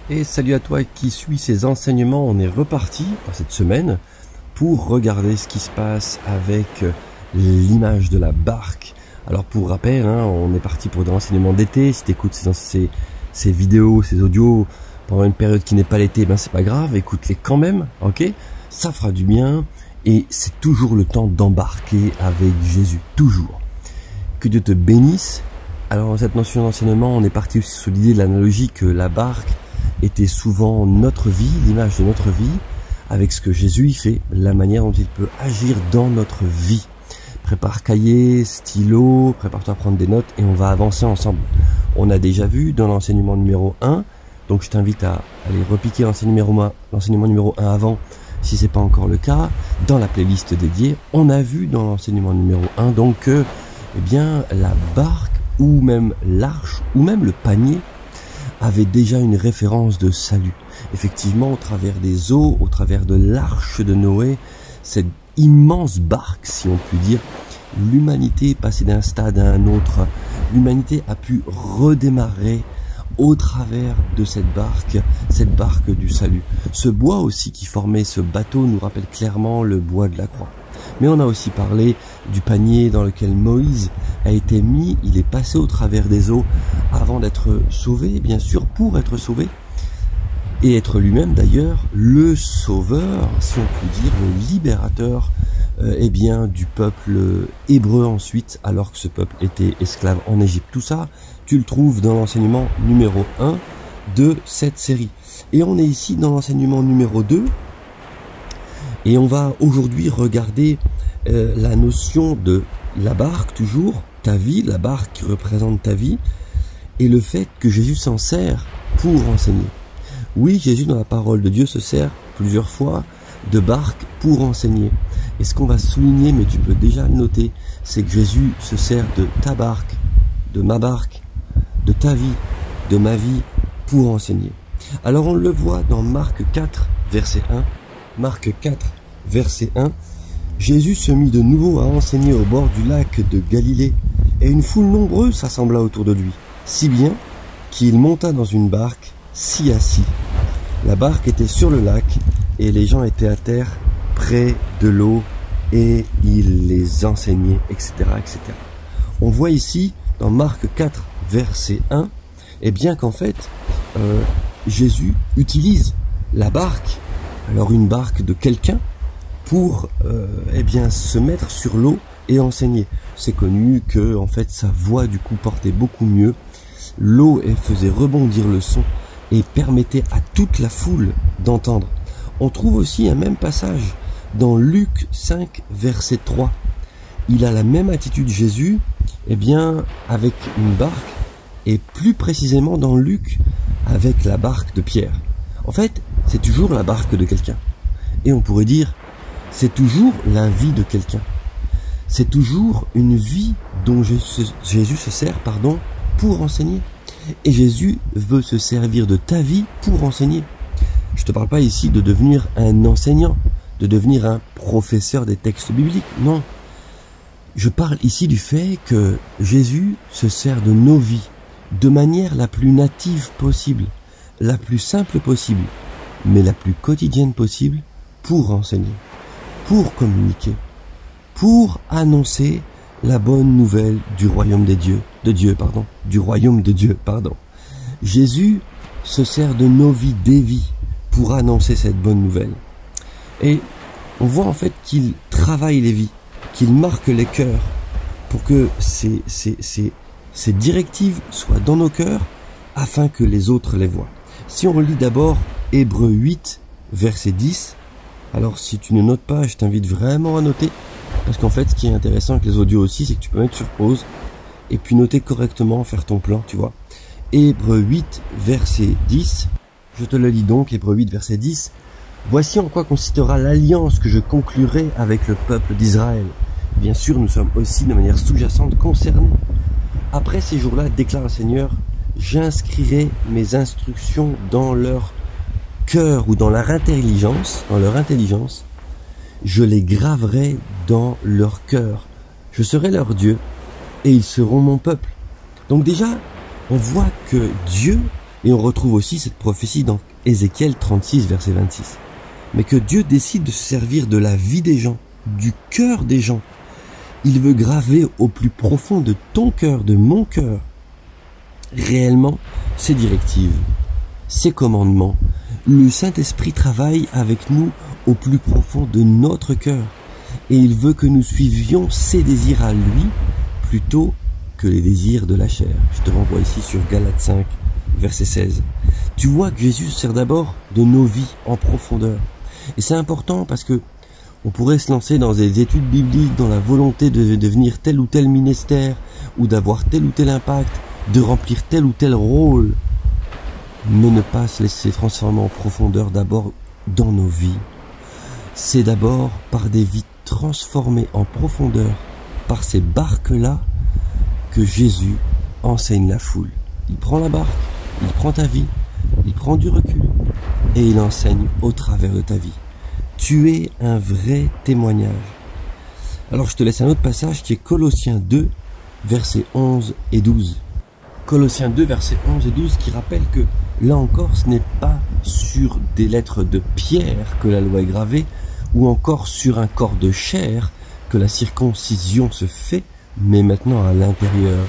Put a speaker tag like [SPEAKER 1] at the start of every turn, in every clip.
[SPEAKER 1] Et salut à toi qui suis ces enseignements, on est reparti dans cette semaine pour regarder ce qui se passe avec l'image de la barque. Alors pour rappel, on est parti pour des enseignements d'été. Si tu écoutes ces vidéos, ces audios pendant une période qui n'est pas l'été, ben c'est pas grave, écoute-les quand même, ok? Ça fera du bien et c'est toujours le temps d'embarquer avec Jésus, toujours. Que Dieu te bénisse. Alors dans cette notion d'enseignement, on est parti aussi sur l'idée de l'analogie que la barque était souvent notre vie, l'image de notre vie, avec ce que Jésus y fait, la manière dont il peut agir dans notre vie. Prépare cahier, stylo, prépare-toi à prendre des notes et on va avancer ensemble. On a déjà vu dans l'enseignement numéro 1, donc je t'invite à aller repiquer l'enseignement numéro 1 avant, si c'est pas encore le cas, dans la playlist dédiée. On a vu dans l'enseignement numéro 1 donc que la barque ou même l'arche ou même le panier avait déjà une référence de salut. Effectivement, au travers des eaux, au travers de l'arche de Noé, cette immense barque, si on peut dire, l'humanité est passée d'un stade à un autre. L'humanité a pu redémarrer au travers de cette barque du salut. Ce bois aussi qui formait ce bateau nous rappelle clairement le bois de la croix. Mais on a aussi parlé du panier dans lequel Moïse a été mis, il est passé au travers des eaux avant d'être sauvé, bien sûr, pour être sauvé, et être lui-même d'ailleurs le sauveur, si on peut dire, le libérateur du peuple hébreu ensuite, alors que ce peuple était esclave en Égypte. Tout ça, tu le trouves dans l'enseignement numéro 1 de cette série. Et on est ici dans l'enseignement numéro 2, et on va aujourd'hui regarder la notion de la barque, toujours, ta vie, la barque qui représente ta vie, et le fait que Jésus s'en sert pour enseigner. Oui, Jésus dans la parole de Dieu se sert plusieurs fois de barque pour enseigner. Et ce qu'on va souligner, mais tu peux déjà le noter, c'est que Jésus se sert de ta barque, de ma barque, de ta vie, de ma vie, pour enseigner. Alors on le voit dans Marc 4, verset 1. Marc 4, verset 1. Jésus se mit de nouveau à enseigner au bord du lac de Galilée, et une foule nombreuse s'assembla autour de lui, si bien qu'il monta dans une barque, s'y assit. La barque était sur le lac, et les gens étaient à terre, près de l'eau, et il les enseignait, etc., etc. On voit ici, dans Marc 4, verset 1, qu'en fait, Jésus utilise la barque, alors une barque de quelqu'un, pour se mettre sur l'eau et enseigner. C'est connu que en fait sa voix du coup portait beaucoup mieux. L'eau faisait rebondir le son et permettait à toute la foule d'entendre. On trouve aussi un même passage dans Luc 5 verset 3. Il a la même attitude Jésus avec une barque, et plus précisément dans Luc avec la barque de Pierre. En fait, c'est toujours la barque de quelqu'un. Et on pourrait dire, c'est toujours la vie de quelqu'un. C'est toujours une vie dont Jésus se sert pour enseigner. Et Jésus veut se servir de ta vie pour enseigner. Je ne te parle pas ici de devenir un enseignant, de devenir un professeur des textes bibliques. Non. Je parle ici du fait que Jésus se sert de nos vies de manière la plus native possible, la plus simple possible, mais la plus quotidienne possible pour enseigner, pour communiquer, pour annoncer la bonne nouvelle du royaume du royaume de Dieu. Jésus se sert de nos vies, des vies, pour annoncer cette bonne nouvelle. Et on voit en fait qu'il travaille les vies, qu'il marque les cœurs, pour que ces directives soient dans nos cœurs, afin que les autres les voient. Si on lit d'abord Hébreux 8, verset 10, alors si tu ne notes pas, je t'invite vraiment à noter, parce qu'en fait ce qui est intéressant avec les audios aussi, c'est que tu peux mettre sur pause, et puis noter correctement, faire ton plan, tu vois. Hébreux 8, verset 10, je te le lis donc, Hébreux 8, verset 10, « Voici en quoi consistera l'alliance que je conclurai avec le peuple d'Israël. » Bien sûr, nous sommes aussi de manière sous-jacente concernés. « Après ces jours-là, déclare le Seigneur, j'inscrirai mes instructions dans leur cœur ou dans leur intelligence, je les graverai dans leur cœur. Je serai leur Dieu et ils seront mon peuple. » Donc déjà, on voit que Dieu Et on retrouve aussi cette prophétie dans Ézéchiel 36, verset 26. Mais que Dieu décide de se servir de la vie des gens, du cœur des gens. Il veut graver au plus profond de ton cœur, de mon cœur, réellement ses directives, ses commandements. Le Saint-Esprit travaille avec nous au plus profond de notre cœur. Et il veut que nous suivions ses désirs à lui plutôt que les désirs de la chair. Je te renvoie ici sur Galates 5, verset 16. Tu vois que Jésus se sert d'abord de nos vies en profondeur. Et c'est important parce que on pourrait se lancer dans des études bibliques, dans la volonté de devenir tel ou tel ministère, ou d'avoir tel ou tel impact, de remplir tel ou tel rôle, mais ne pas se laisser transformer en profondeur d'abord dans nos vies. C'est d'abord par des vies transformées en profondeur, par ces barques-là, que Jésus enseigne la foule. Il prend la barque, il prend ta vie, il prend du recul, et il enseigne au travers de ta vie. Tu es un vrai témoignage. Alors je te laisse un autre passage qui est Colossiens 2, versets 11 et 12. Colossiens 2, versets 11 et 12 qui rappelle que là encore ce n'est pas sur des lettres de pierre que la loi est gravée ou encore sur un corps de chair que la circoncision se fait, mais maintenant à l'intérieur.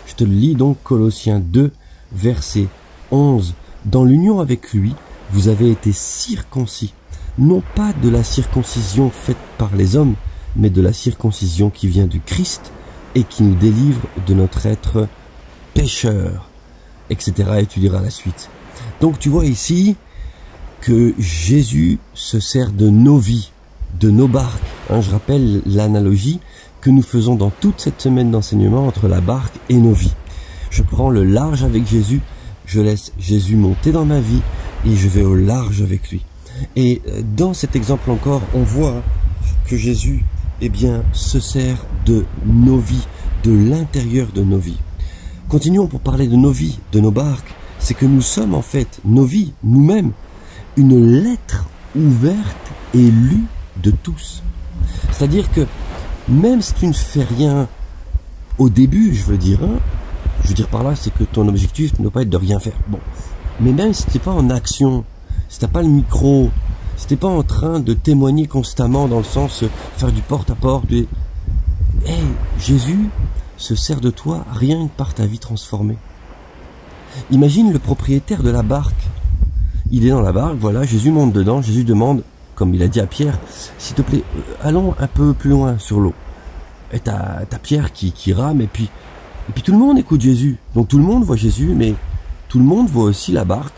[SPEAKER 1] Je te le lis donc Colossiens 2, verset 11. Dans l'union avec lui, vous avez été circoncis, non pas de la circoncision faite par les hommes, mais de la circoncision qui vient du Christ et qui nous délivre de notre être pécheur, etc. Et tu liras la suite. Donc tu vois ici que Jésus se sert de nos vies, de nos barques. Je rappelle l'analogie que nous faisons dans toute cette semaine d'enseignement entre la barque et nos vies. Je prends le large avec Jésus, je laisse Jésus monter dans ma vie et je vais au large avec lui. Et dans cet exemple encore, on voit que Jésus, se sert de nos vies, de l'intérieur de nos vies. Continuons pour parler de nos vies, de nos barques. C'est que nous sommes en fait, nos vies, nous-mêmes, une lettre ouverte et lue de tous. C'est-à-dire que même si tu ne fais rien au début, je veux dire par là, c'est que ton objectif ne doit pas être de rien faire. Bon, mais même si tu n'es pas en action, si tu n'as pas le micro, si tu n'es pas en train de témoigner constamment dans le sens faire du porte-à-porte, Jésus se sert de toi rien que par ta vie transformée. Imagine le propriétaire de la barque. Il est dans la barque, voilà, Jésus monte dedans, Jésus demande, comme il a dit à Pierre, s'il te plaît, allons un peu plus loin sur l'eau. Et t'as Pierre qui rame, et puis tout le monde écoute Jésus. Donc tout le monde voit Jésus, mais tout le monde voit aussi la barque.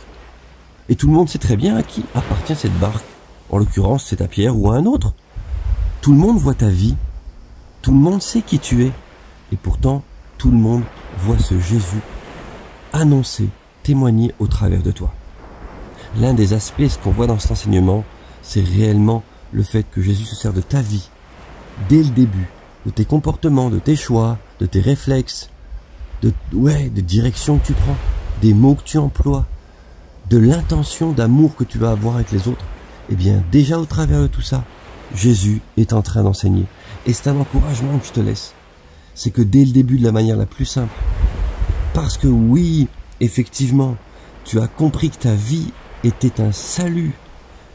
[SPEAKER 1] Et tout le monde sait très bien à qui appartient cette barque. En l'occurrence, c'est à Pierre ou à un autre. Tout le monde voit ta vie. Tout le monde sait qui tu es. Et pourtant, tout le monde voit ce Jésus annoncer, témoigner au travers de toi. L'un des aspects, ce qu'on voit dans cet enseignement, c'est réellement le fait que Jésus se sert de ta vie, dès le début, de tes comportements, de tes choix, de tes réflexes, des directions que tu prends, des mots que tu emploies, de l'intention d'amour que tu vas avoir avec les autres. Déjà au travers de tout ça, Jésus est en train d'enseigner. Et c'est un encouragement que je te laisse. C'est que dès le début, de la manière la plus simple, parce que oui, effectivement, tu as compris que ta vie était un salut.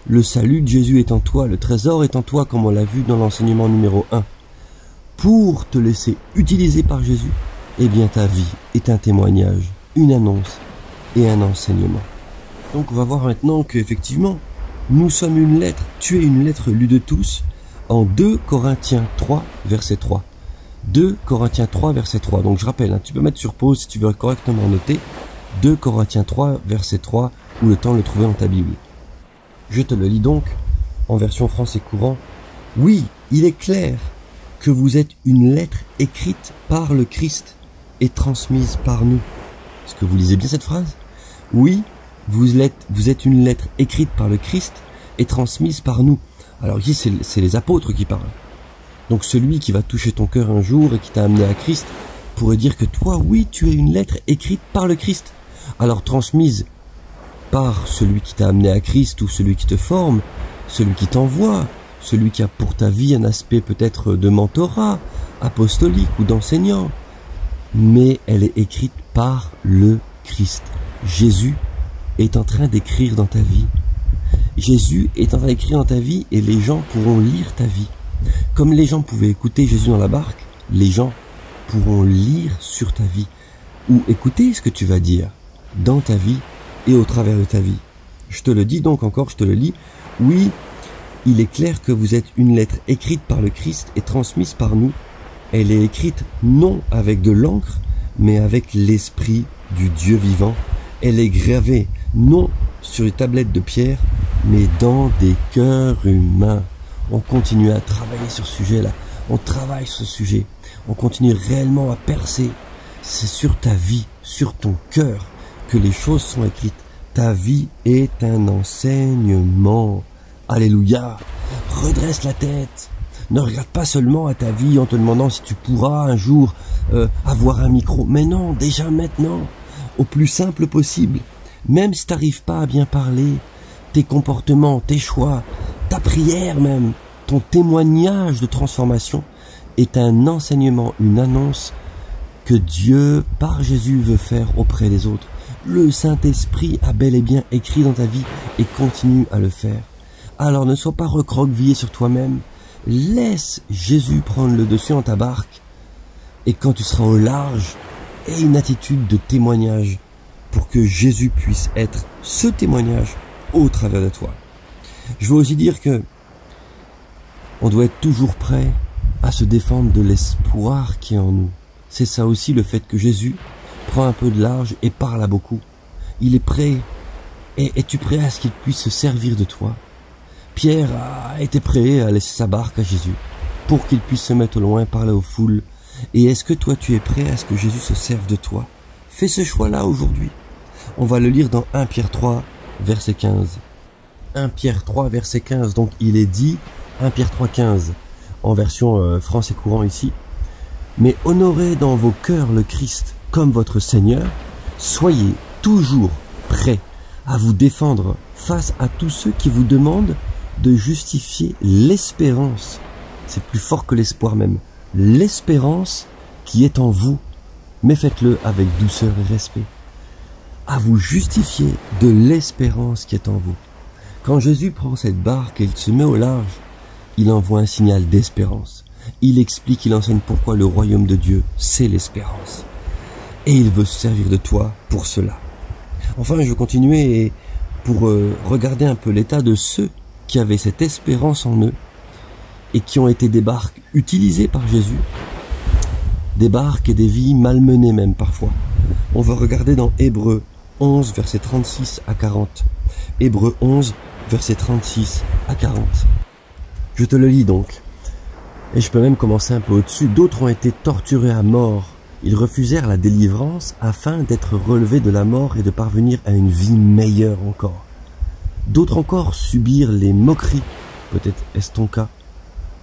[SPEAKER 1] Le salut de Jésus est en toi, le trésor est en toi, comme on l'a vu dans l'enseignement numéro 1. Pour te laisser utiliser par Jésus, ta vie est un témoignage, une annonce et un enseignement. Donc on va voir maintenant qu'effectivement, nous sommes une lettre, tu es une lettre lue de tous, en 2 Corinthiens 3, verset 3. 2 Corinthiens 3, verset 3. Donc je rappelle, tu peux mettre sur pause si tu veux correctement noter. 2 Corinthiens 3, verset 3, ou le temps de le trouver dans ta Bible. Je te le lis donc en version français courant. Oui, il est clair que vous êtes une lettre écrite par le Christ et transmise par nous. Est-ce que vous lisez bien cette phrase? Oui, vous êtes une lettre écrite par le Christ et transmise par nous. Alors ici, c'est les apôtres qui parlent. Donc celui qui va toucher ton cœur un jour et qui t'a amené à Christ pourrait dire que toi, oui, tu es une lettre écrite par le Christ. Alors transmise par celui qui t'a amené à Christ ou celui qui te forme, celui qui t'envoie, celui qui a pour ta vie un aspect peut-être de mentorat, apostolique ou d'enseignant. Mais elle est écrite par le Christ. Jésus est en train d'écrire dans ta vie. Jésus est en train d'écrire dans ta vie et les gens pourront lire ta vie. Comme les gens pouvaient écouter Jésus dans la barque, les gens pourront lire sur ta vie ou écouter ce que tu vas dire dans ta vie et au travers de ta vie. Je te le dis donc encore, je te le lis. Oui, il est clair que vous êtes une lettre écrite par le Christ et transmise par nous. Elle est écrite non avec de l'encre, mais avec l'esprit du Dieu vivant. Elle est gravée non sur les tablettes de pierre, mais dans des cœurs humains. On continue à travailler sur ce sujet-là. On travaille sur ce sujet. On continue réellement à percer. C'est sur ta vie, sur ton cœur, que les choses sont écrites. Ta vie est un enseignement. Alléluia. Redresse la tête. Ne regarde pas seulement à ta vie en te demandant si tu pourras un jour avoir un micro. Mais non, déjà maintenant, au plus simple possible. Même si tu n'arrives pas à bien parler, tes comportements, tes choix, ta prière même, ton témoignage de transformation est un enseignement, une annonce que Dieu, par Jésus, veut faire auprès des autres. Le Saint-Esprit a bel et bien écrit dans ta vie et continue à le faire. Alors ne sois pas recroquevillé sur toi-même. Laisse Jésus prendre le dessus dans ta barque. Et quand tu seras au large, aie une attitude de témoignage pour que Jésus puisse être ce témoignage au travers de toi. Je veux aussi dire que on doit être toujours prêt à se défendre de l'espoir qui est en nous. C'est ça aussi le fait que Jésus prend un peu de large et parle à beaucoup. Il est prêt. Es-tu prêt à ce qu'il puisse se servir de toi? Pierre a été prêt à laisser sa barque à Jésus pour qu'il puisse se mettre au loin, parler aux foules. Et est-ce que toi tu es prêt à ce que Jésus se serve de toi? Fais ce choix-là aujourd'hui. On va le lire dans 1 Pierre 3, verset 15. 1 Pierre 3, verset 15. Donc il est dit, 1 Pierre 3, 15, en version français courant ici. Mais honorez dans vos cœurs le Christ comme votre Seigneur. Soyez toujours prêts à vous défendre face à tous ceux qui vous demandent de justifier l'espérance. C'est plus fort que l'espoir même. L'espérance qui est en vous. Mais faites-le avec douceur et respect. À vous justifier de l'espérance qui est en vous. Quand Jésus prend cette barque et il se met au large, il envoie un signal d'espérance. Il explique, il enseigne pourquoi le royaume de Dieu, c'est l'espérance. Et il veut se servir de toi pour cela. Enfin, je veux continuer pour regarder un peu l'état de ceux qui avaient cette espérance en eux et qui ont été des barques utilisées par Jésus, des barques et des vies malmenées même parfois. On va regarder dans Hébreux 11, versets 36 à 40. Hébreux 11, versets 36 à 40. Je te le lis donc. Et je peux même commencer un peu au-dessus. D'autres ont été torturés à mort. Ils refusèrent la délivrance afin d'être relevés de la mort et de parvenir à une vie meilleure encore. D'autres encore subirent les moqueries, peut-être est-ce ton cas,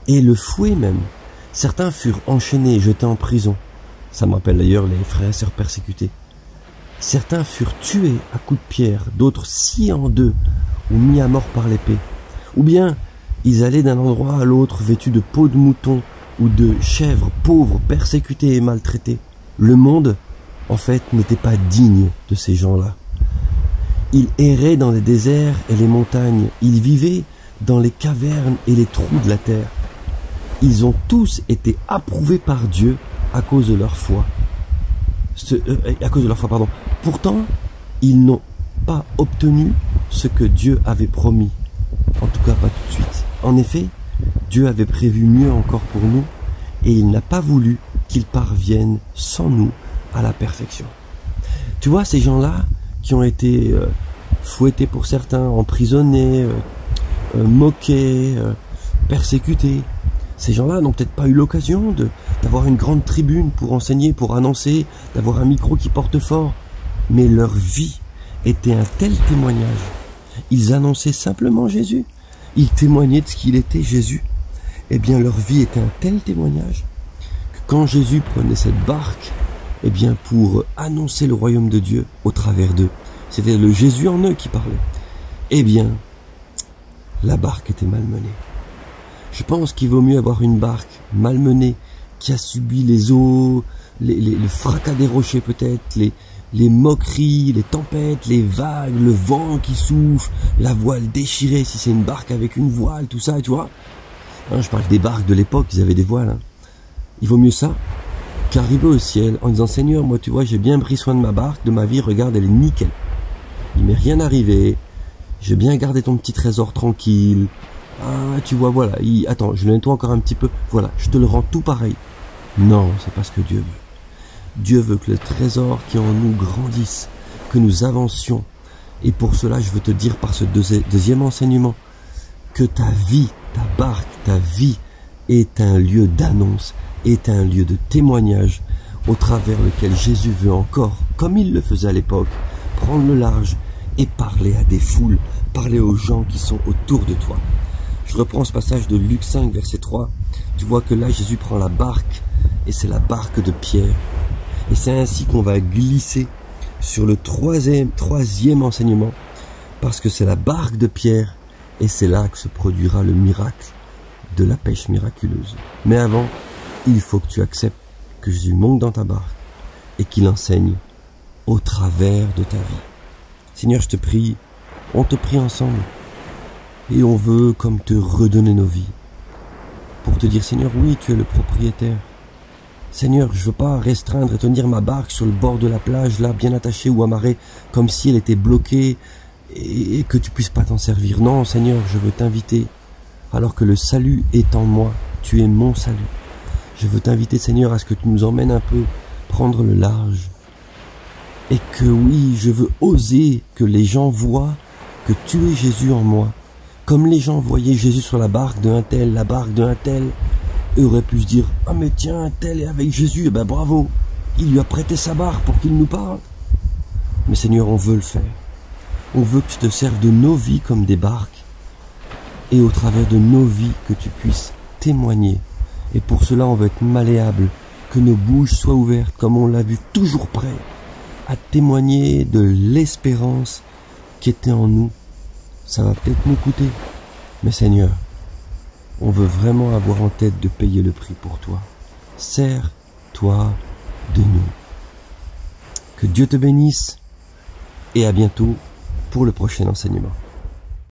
[SPEAKER 1] et le fouet même. Certains furent enchaînés et jetés en prison. Ça m'appelle d'ailleurs les frères et sœurs persécutés. Certains furent tués à coups de pierre, d'autres sciés en deux ou mis à mort par l'épée. Ou bien ils allaient d'un endroit à l'autre vêtus de peaux de mouton ou de chèvres pauvres, persécutés et maltraités. Le monde, en fait, n'était pas digne de ces gens-là. Ils erraient dans les déserts et les montagnes. Ils vivaient dans les cavernes et les trous de la terre. Ils ont tous été approuvés par Dieu à cause de leur foi. Pourtant, ils n'ont pas obtenu ce que Dieu avait promis. En tout cas, pas tout de suite. En effet, Dieu avait prévu mieux encore pour nous et il n'a pas voulu qu'ils parviennent sans nous à la perfection. Tu vois, ces gens-là qui ont été fouettés pour certains, emprisonnés, moqués, persécutés, ces gens-là n'ont peut-être pas eu l'occasion d'avoir une grande tribune pour enseigner, pour annoncer, d'avoir un micro qui porte fort. Mais leur vie était un tel témoignage. Ils annonçaient simplement Jésus. Ils témoignaient de ce qu'il était, Jésus. Eh bien, leur vie était un tel témoignage que quand Jésus prenait cette barque, eh bien, pour annoncer le royaume de Dieu au travers d'eux, c'était le Jésus en eux qui parlait. Eh bien, la barque était malmenée. Je pense qu'il vaut mieux avoir une barque malmenée qui a subi les eaux, le fracas des rochers peut-être, les moqueries, les tempêtes, les vagues, le vent qui souffle, la voile déchirée, si c'est une barque avec une voile, tout ça, tu vois. Hein, je parle des barques de l'époque, ils avaient des voiles. Hein. Il vaut mieux ça qu'arriver au ciel en disant, Seigneur, moi tu vois, j'ai bien pris soin de ma barque, de ma vie, regarde, elle est nickel. Il m'est rien arrivé, j'ai bien gardé ton petit trésor tranquille. Ah, tu vois, voilà, attends, je le nettoie encore un petit peu, voilà, je te le rends tout pareil. Non, c'est pas ce que Dieu veut. Dieu veut que le trésor qui est en nous grandisse, que nous avancions. Et pour cela, je veux te dire par ce deuxième enseignement, que ta vie, ta barque, ta vie est un lieu d'annonce, est un lieu de témoignage au travers lequel Jésus veut encore, comme il le faisait à l'époque, prendre le large et parler à des foules, parler aux gens qui sont autour de toi. Je reprends ce passage de Luc 5, verset 3. Tu vois que là, Jésus prend la barque et c'est la barque de Pierre. Et c'est ainsi qu'on va glisser sur le troisième enseignement, parce que c'est la barque de Pierre, et c'est là que se produira le miracle de la pêche miraculeuse. Mais avant, il faut que tu acceptes que Jésus monte dans ta barque et qu'il enseigne au travers de ta vie. Seigneur, je te prie, on te prie ensemble, et on veut comme te redonner nos vies, pour te dire, Seigneur, oui, tu es le propriétaire. Seigneur, je veux pas restreindre et tenir ma barque sur le bord de la plage, là, bien attachée ou amarrée, comme si elle était bloquée et que tu puisses pas t'en servir. Non, Seigneur, je veux t'inviter, alors que le salut est en moi, tu es mon salut. Je veux t'inviter, Seigneur, à ce que tu nous emmènes un peu prendre le large. Et que oui, je veux oser que les gens voient que tu es Jésus en moi. Comme les gens voyaient Jésus sur la barque d'un tel, la barque d'un tel, eux auraient pu se dire, ah mais tiens, un tel est avec Jésus, eh ben bravo, il lui a prêté sa barque pour qu'il nous parle. Mais Seigneur, on veut le faire. On veut que tu te serves de nos vies comme des barques, et au travers de nos vies que tu puisses témoigner. Et pour cela, on veut être malléable, que nos bouches soient ouvertes, comme on l'a vu, toujours prêts à témoigner de l'espérance qui était en nous. Ça va peut-être nous coûter, mais Seigneur, on veut vraiment avoir en tête de payer le prix pour toi. Sers-toi de nous. Que Dieu te bénisse et à bientôt pour le prochain enseignement.